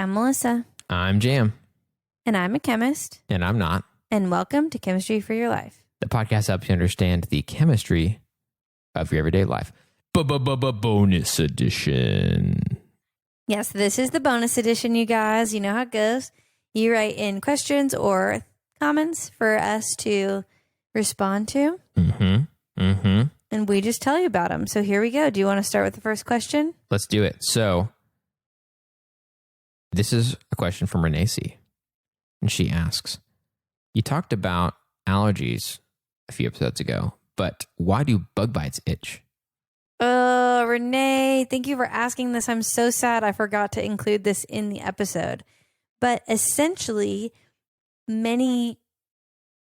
I'm Melissa. I'm Jam. And I'm a chemist. And I'm not. And welcome to Chemistry for Your Life. The podcast helps you understand the chemistry of your everyday life. Bonus edition. Yes, this is the bonus edition, you guys. You know how it goes. You write in questions or comments for us to respond to. And we just tell you about them. So here we go. Do you want to start with the first question? Let's do it. So this is a question from Renee C. And she asks, you talked about allergies a few episodes ago, but why do bug bites itch? Renee, thank you for asking this. I'm so sad I forgot to include this in the episode. But essentially, many,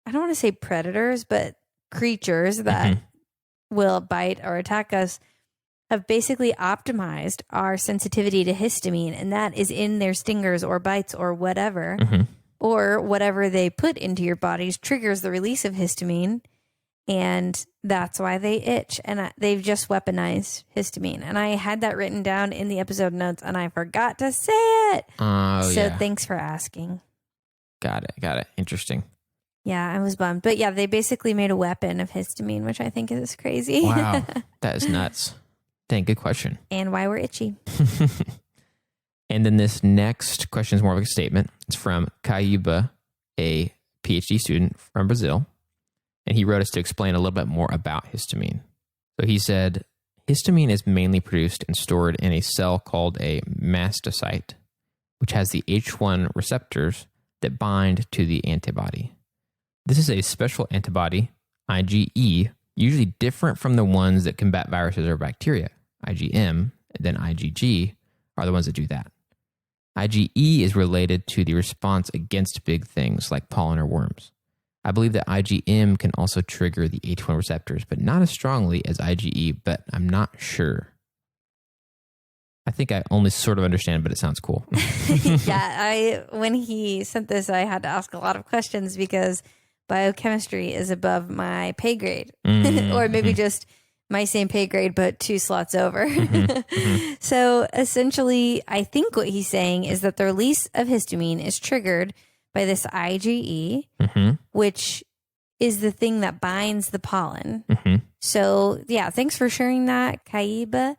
I don't want to say predators, but creatures that will bite or attack us have basically optimized our sensitivity to histamine, and that is in their stingers or bites or whatever, or whatever they put into your bodies triggers the release of histamine, and that's why they itch. And they've just weaponized histamine, and I had that written down in the episode notes, and I forgot to say it. Thanks for asking. Got it. Interesting. Yeah, I was bummed. But yeah, they basically made a weapon of histamine, which I think is crazy. Wow, that is nuts. Dang, good question. And why we're itchy. And then this next question is more of a statement. It's from Kaiba, a PhD student from Brazil. And he wrote us to explain a little bit more about histamine. So he said, histamine is mainly produced and stored in a cell called a mastocyte, which has the H1 receptors that bind to the antibody. This is a special antibody, IgE, usually different from the ones that combat viruses or bacteria. IgM and then IgG are the ones that do that. IgE is related to the response against big things like pollen or worms. I believe that IgM can also trigger the H1 receptors, but not as strongly as IgE, but I'm not sure. I think I only sort of understand, but it sounds cool. Yeah, when he sent this, I had to ask a lot of questions because biochemistry is above my pay grade, or maybe just my same pay grade, but 2 slots over. So essentially, I think what he's saying is that the release of histamine is triggered by this IgE, which is the thing that binds the pollen. So yeah, thanks for sharing that, Kaiba.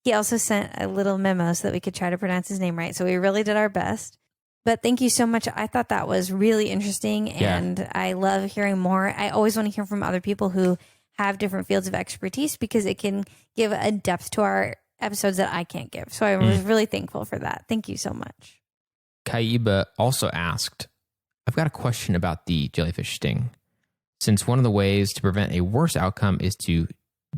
He also sent a little memo so that we could try to pronounce his name right. So we really did our best. But thank you so much. I thought that was really interesting, and I love hearing more. I always want to hear from other people who have different fields of expertise because it can give a depth to our episodes that I can't give. So I was really thankful for that. Thank you so much. Kaiba also asked, I've got a question about the jellyfish sting. Since one of the ways to prevent a worse outcome is to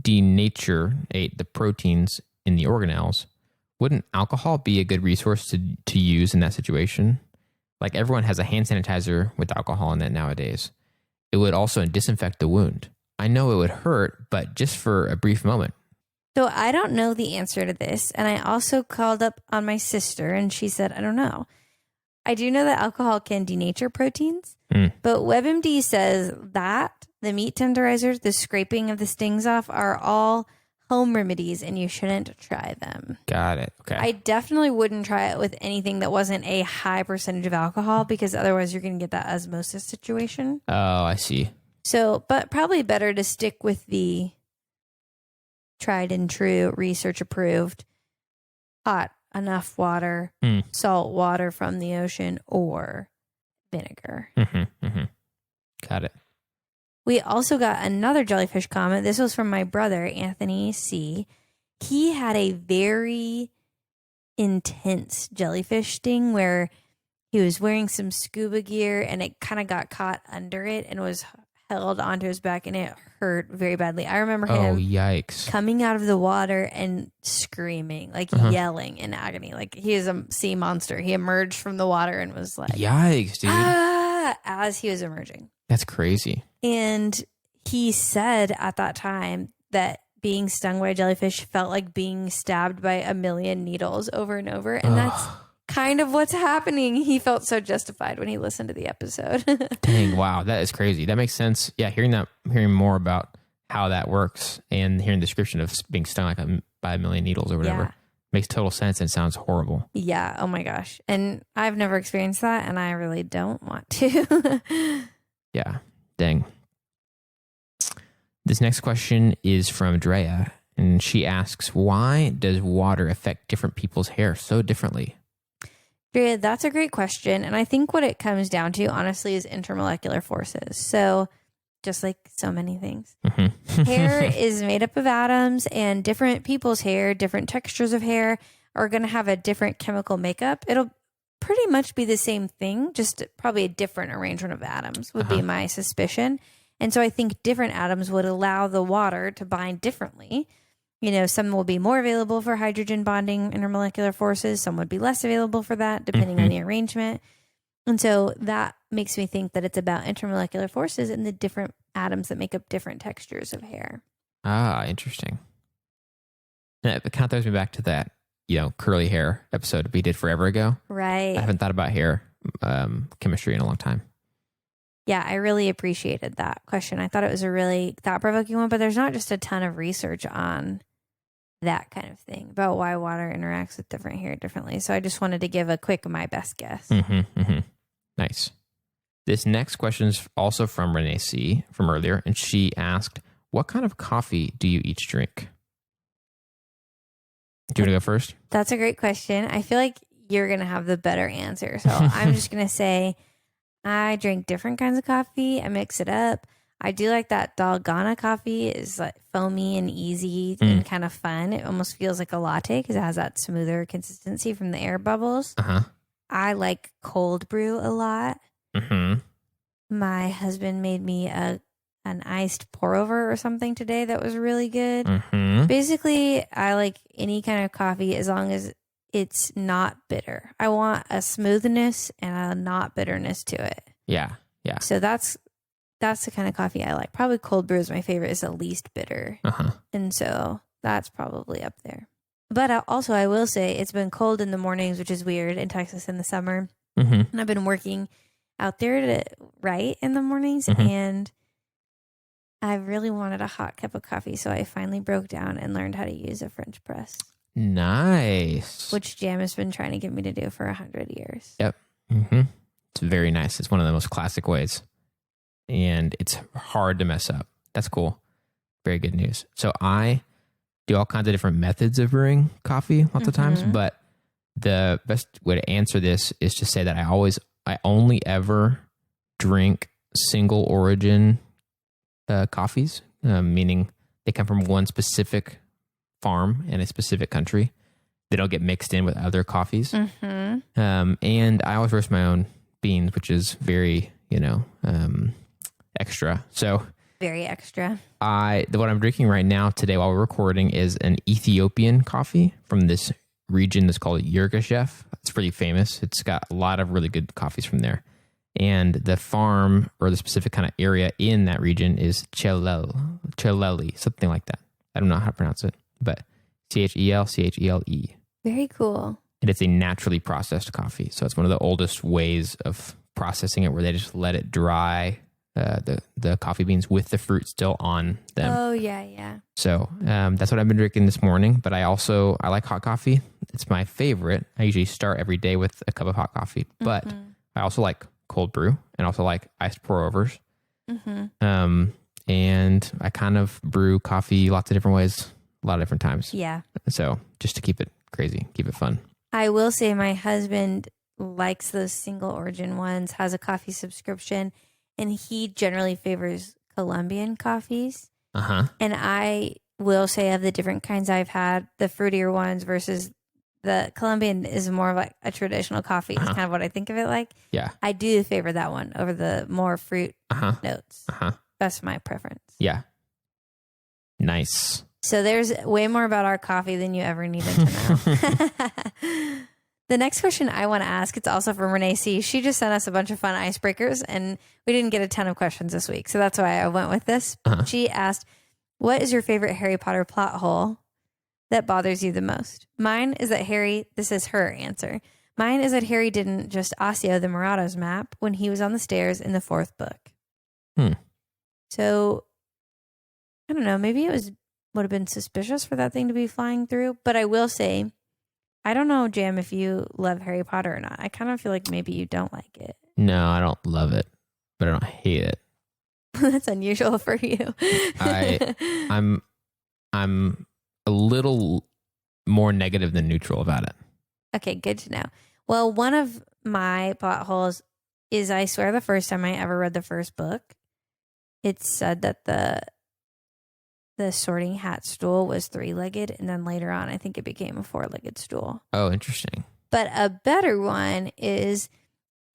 denaturate the proteins in the organelles, wouldn't alcohol be a good resource to use in that situation? Like everyone has a hand sanitizer with alcohol in it nowadays. It would also disinfect the wound. I know it would hurt, but just for a brief moment. So I don't know the answer to this. And I also called up on my sister and she said, I don't know. I do know that alcohol can denature proteins, but WebMD says that the meat tenderizers, the scraping of the stings off are all home remedies and you shouldn't try them. Got it. Okay. I definitely wouldn't try it with anything that wasn't a high percentage of alcohol because otherwise you're going to get that osmosis situation. Oh, I see. So, but probably better to stick with the tried and true, research approved, hot enough water, salt water from the ocean, or vinegar. Got it. We also got another jellyfish comment. This was from my brother, Anthony C. He had a very intense jellyfish sting where he was wearing some scuba gear and it kind of got caught under it and was held onto his back and it hurt very badly. I remember him coming out of the water and screaming, like yelling in agony. Like he is a sea monster. He emerged from the water and was like, yikes, dude. As he was emerging. That's crazy. And he said at that time that being stung by a jellyfish felt like being stabbed by a million needles over and over. And that's kind of what's happening. He felt so justified when he listened to the episode. Dang, wow, that is crazy. That makes sense. Yeah, hearing more about how that works and hearing the description of being stung by a million needles or whatever Makes total sense and sounds horrible. Yeah. Oh my gosh. And I've never experienced that, and I really don't want to. Yeah. Dang. This next question is from Drea, and she asks, why does water affect different people's hair so differently? Drea, that's a great question. And I think what it comes down to, honestly, is intermolecular forces. So just like so many things, hair is made up of atoms, and different people's hair, different textures of hair are going to have a different chemical makeup. It'll pretty much be the same thing, just probably a different arrangement of atoms would be my suspicion. And so I think different atoms would allow the water to bind differently. You know, some will be more available for hydrogen bonding intermolecular forces. Some would be less available for that, depending on the arrangement. And so that makes me think that it's about intermolecular forces and the different atoms that make up different textures of hair. Ah, interesting. And it kind of throws me back to that, curly hair episode we did forever ago. Right. I haven't thought about hair chemistry in a long time. Yeah, I really appreciated that question. I thought it was a really thought-provoking one, but there's not just a ton of research on that kind of thing about why water interacts with different hair differently. So I just wanted to give a quick my best guess. Nice. This next question is also from Renee C. from earlier, and she asked, what kind of coffee do you each drink? Do you want to go first? That's a great question. I feel like you're going to have the better answer. So I'm just going to say I drink different kinds of coffee. I mix it up. I do like that Dalgona coffee. Is like foamy and easy and kind of fun. It almost feels like a latte because it has that smoother consistency from the air bubbles. I like cold brew a lot. My husband made me an iced pour over or something today that was really good. Basically, I like any kind of coffee as long as it's not bitter. I want a smoothness and a not bitterness to it. Yeah. So that's the kind of coffee I like. Probably cold brew is my favorite. It's the least bitter. And so that's probably up there. But I will say it's been cold in the mornings, which is weird in Texas in the summer. And I've been working out there to write in the mornings, and I really wanted a hot cup of coffee. So I finally broke down and learned how to use a French press. Nice. Which Jam has been trying to get me to do for 100 years. Yep. It's very nice. It's one of the most classic ways. And it's hard to mess up. That's cool. Very good news. So I do all kinds of different methods of brewing coffee lots of times, but the best way to answer this is to say that I only ever drink single origin coffees, meaning they come from one specific farm in a specific country. They don't get mixed in with other coffees. And I always roast my own beans, which is very, extra. So very extra. What I'm drinking right now today while we're recording is an Ethiopian coffee from this region that's called Yirgacheffe. It's pretty famous. It's got a lot of really good coffees from there. And the farm or the specific kind of area in that region is Cheleli, something like that. I don't know how to pronounce it, but Chel. Very cool. And it's a naturally processed coffee. So it's one of the oldest ways of processing it where they just let it dry, the coffee beans with the fruit still on them. Oh, yeah. So that's what I've been drinking this morning. But I like hot coffee. It's my favorite. I usually start every day with a cup of hot coffee. But I also like cold brew and also like iced pour overs. And I kind of brew coffee lots of different ways, a lot of different times. Yeah. So just to keep it crazy, keep it fun. I will say my husband likes those single origin ones, has a coffee subscription, and he generally favors Colombian coffees. And I will say of the different kinds I've had, the fruitier ones versus the Colombian is more of like a traditional coffee. It's kind of what I think of it like. Yeah. I do favor that one over the more fruit notes. That's my preference. Yeah. Nice. So there's way more about our coffee than you ever needed to know. The next question I want to ask, it's also from Renee C. She just sent us a bunch of fun icebreakers, and we didn't get a ton of questions this week. So that's why I went with this. She asked, what is your favorite Harry Potter plot hole that bothers you the most? Mine is that this is her answer. Mine is that Harry didn't just Osseo the Murado's map when he was on the stairs in the 4th book. So, I don't know, maybe it would have been suspicious for that thing to be flying through. But I will say I don't know, Jam, if you love Harry Potter or not. I kind of feel like maybe you don't like it. No, I don't love it, but I don't hate it. That's unusual for you. I'm a little more negative than neutral about it. Okay, good to know. Well, one of my plot holes is, I swear, the first time I ever read the first book, it said that the sorting hat stool was 3-legged, and then later on, I think it became a 4-legged stool. Oh, interesting. But a better one is,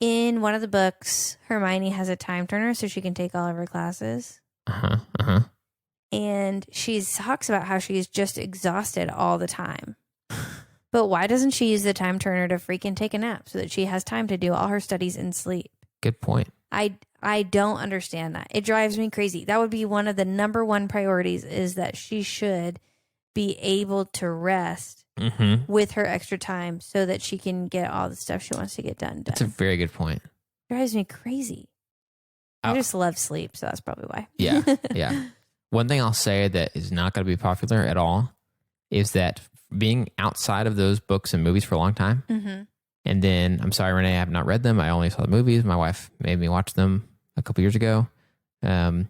in one of the books, Hermione has a time turner so she can take all of her classes. And she talks about how she's just exhausted all the time. But why doesn't she use the time turner to freaking take a nap so that she has time to do all her studies in sleep? Good point. I don't understand that. It drives me crazy. That would be one of the number one priorities, is that she should be able to rest with her extra time so that she can get all the stuff she wants to get done. That's a very good point. It drives me crazy. I just love sleep, so that's probably why. Yeah. One thing I'll say that is not going to be popular at all is that being outside of those books and movies for a long time, and then, I'm sorry, Renee, I have not read them. I only saw the movies. My wife made me watch them a couple years ago. But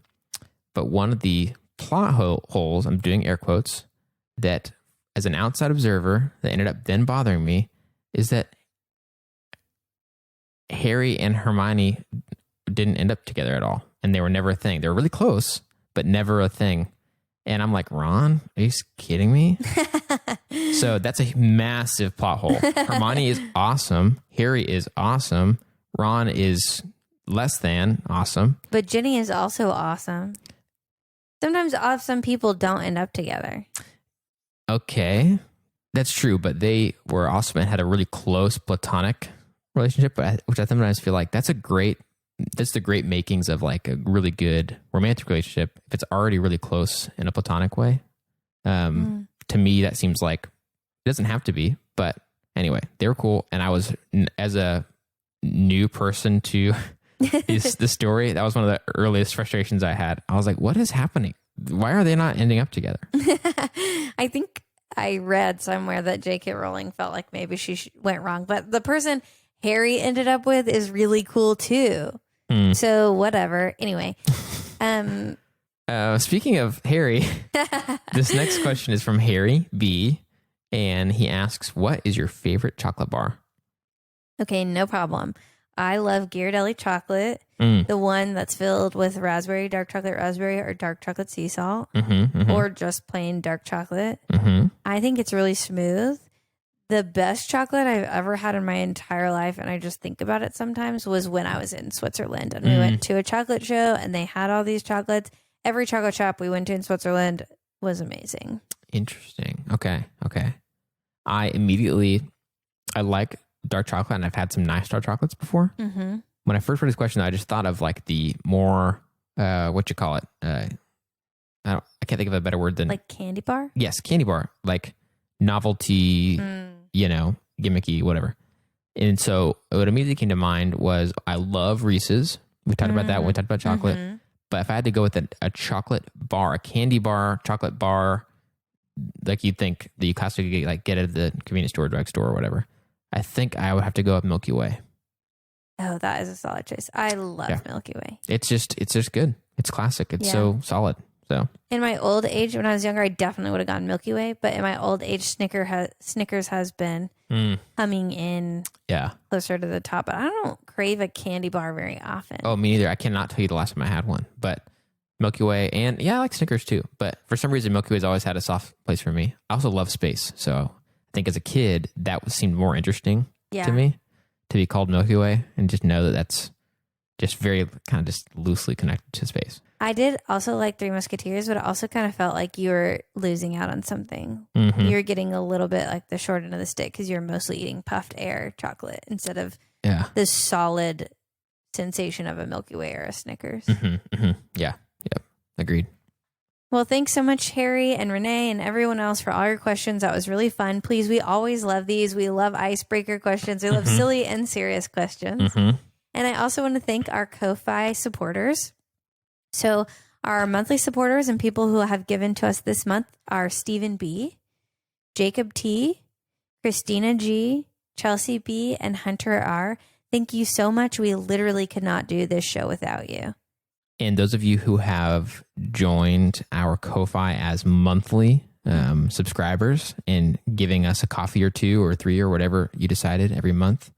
one of the plot holes, I'm doing air quotes, that as an outside observer that ended up then bothering me, is that Harry and Hermione didn't end up together at all. And they were never a thing. They were really close, but never a thing. And I'm like, Ron, are you kidding me? So that's a massive plot hole. Hermione is awesome. Harry is awesome. Ron is less than awesome. But Ginny is also awesome. Sometimes awesome people don't end up together. Okay, that's true. But they were awesome and had a really close platonic relationship, which I sometimes feel like that's the great makings of like a really good romantic relationship. If it's already really close in a platonic way, to me, that seems like it doesn't have to be, but anyway, they were cool. And I was, as a new person to the story, that was one of the earliest frustrations I had. I was like, what is happening? Why are they not ending up together? I think I read somewhere that J.K. Rowling felt like maybe she went wrong, but the person Harry ended up with is really cool too. So whatever. Anyway, speaking of Harry, this next question is from Harry B, and he asks, "What is your favorite chocolate bar?" Okay, no problem. I love Ghirardelli chocolate, the one that's filled with raspberry, dark chocolate raspberry, or dark chocolate sea salt, or just plain dark chocolate. I think it's really smooth. The best chocolate I've ever had in my entire life, and I just think about it sometimes, was when I was in Switzerland and we went to a chocolate show and they had all these chocolates. Every chocolate shop we went to in Switzerland was amazing. Interesting. Okay. I like dark chocolate, and I've had some nice dark chocolates before. When I first read this question, I just thought of like the more, what you call it? I can't think of a better word than like candy bar. Yes, candy bar, like novelty, gimmicky, whatever. And so what immediately came to mind was I love Reese's. We talked about that when we talked about chocolate. But if I had to go with a chocolate bar, a candy bar, chocolate bar, like you'd think that you classically get at the convenience store, drugstore, or whatever, I think I would have to go with Milky Way. Oh, that is a solid choice. I love Milky Way. It's just good. It's classic. It's so solid. So in my old age, when I was younger, I definitely would have gone Milky Way. But in my old age, Snickers has been coming in closer to the top. But I don't crave a candy bar very often. Oh, me neither. I cannot tell you the last time I had one. But Milky Way, and I like Snickers too. But for some reason, Milky Way's always had a soft place for me. I also love space. So I think as a kid, that seemed more interesting to me, to be called Milky Way and just know that that's just very kind of just loosely connected to space. I did also like Three Musketeers, but it also kind of felt like you were losing out on something. You were getting a little bit like the short end of the stick because you're mostly eating puffed air chocolate instead of the solid sensation of a Milky Way or a Snickers. Yeah. Yep. Agreed. Well, thanks so much, Harry and Renee and everyone else for all your questions. That was really fun. Please, we always love these. We love icebreaker questions. We love silly and serious questions. And I also want to thank our Ko-Fi supporters. So our monthly supporters and people who have given to us this month are Stephen B., Jacob T., Christina G, Chelsea B, and Hunter R. Thank you so much. We literally could not do this show without you. And those of you who have joined our Ko-Fi as monthly subscribers and giving us a coffee or 2 or 3 or whatever you decided every month,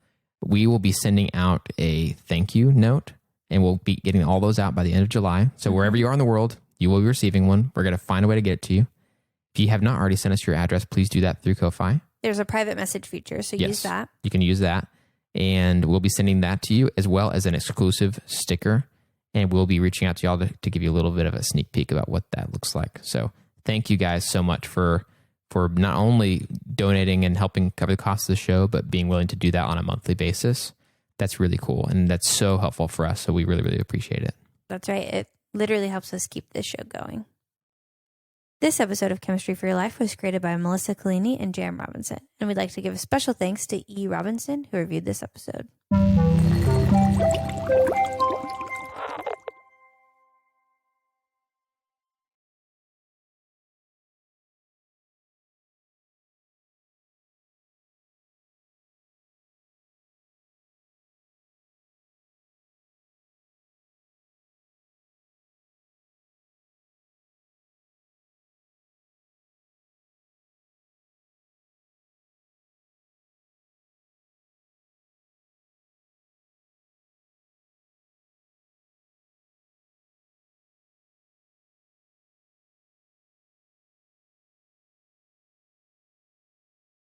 we will be sending out a thank you note, and we'll be getting all those out by the end of July. So wherever you are in the world, you will be receiving one. We're going to find a way to get it to you. If you have not already sent us your address, please do that through Ko-Fi. There's a private message feature, so use that. You can use that. And we'll be sending that to you as well as an exclusive sticker. And we'll be reaching out to y'all to give you a little bit of a sneak peek about what that looks like. So thank you guys so much for not only donating and helping cover the cost of the show, but being willing to do that on a monthly basis. That's really cool. And that's so helpful for us. So we really, really appreciate it. That's right. It literally helps us keep this show going. This episode of Chemistry for Your Life was created by Melissa Collini and Jan Robinson. And we'd like to give a special thanks to E. Robinson, who reviewed this episode.